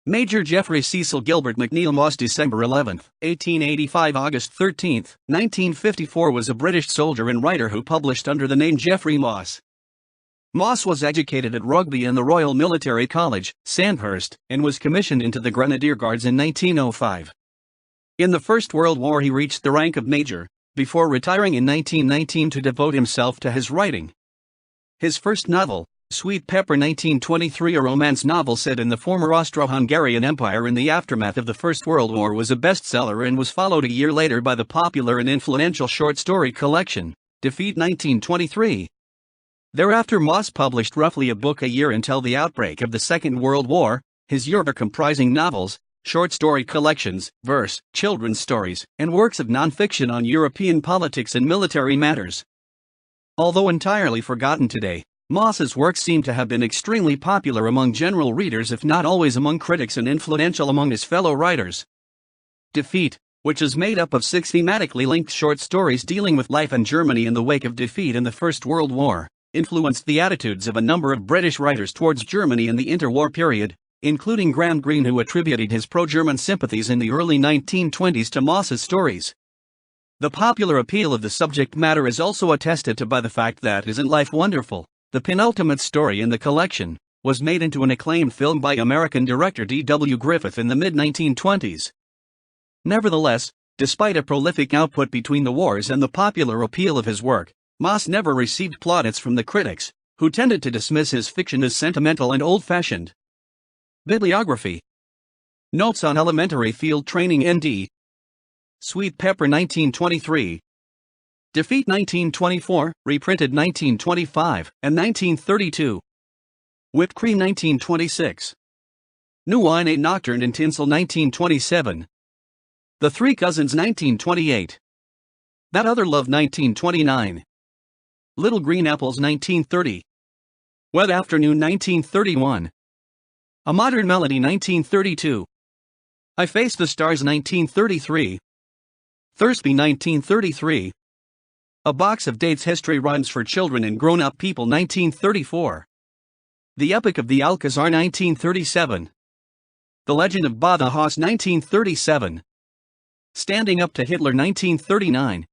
Major Geoffrey Cecil Gilbert McNeill Moss, December 11, 1885 – August 13, 1954, was a British soldier and writer who published under the name Geoffrey Moss. Moss was educated at Rugby and the Royal Military College, Sandhurst, and was commissioned into the Grenadier Guards in 1905. In the First World War he reached the rank of major, before retiring in 1919 to devote himself to his writing. His first novel, Sweet Pepper 1923, a romance novel set in the former Austro-Hungarian Empire in the aftermath of the First World War, was a bestseller and was followed a year later by the popular and influential short story collection, Defeat 1923. Thereafter Moss published roughly a book a year until the outbreak of the Second World War, his year comprising novels, short story collections, verse, children's stories, and works of non-fiction on European politics and military matters. Although entirely forgotten today, Moss's works seem to have been extremely popular among general readers, if not always among critics, and influential among his fellow writers. Defeat, which is made up of 6 thematically linked short stories dealing with life and Germany in the wake of defeat in the First World War, influenced the attitudes of a number of British writers towards Germany in the interwar period, including Graham Greene, who attributed his pro-German sympathies in the early 1920s to Moss's stories. The popular appeal of the subject matter is also attested to by the fact that Isn't Life Wonderful?, the penultimate story in the collection, was made into an acclaimed film by American director D.W. Griffith in the mid-1920s. Nevertheless, despite a prolific output between the wars and the popular appeal of his work, Moss never received plaudits from the critics, who tended to dismiss his fiction as sentimental and old-fashioned. Bibliography. Notes on Elementary Field Training ND. Sweet Pepper 1923. Defeat 1924, reprinted 1925 and 1932. Whipped Cream 1926. New Wine A Nocturne in Tinsel 1927. The Three Cousins 1928. That Other Love 1929. Little Green Apples 1930. Wet Afternoon 1931. A Modern Melody 1932. I Face the Stars 1933. Thursby 1933. A Box of Dates, History Rhymes for Children and Grown-Up People 1934. The Epic of the Alcazar 1937. The Legend of Badajoz 1937. Standing Up to Hitler 1939.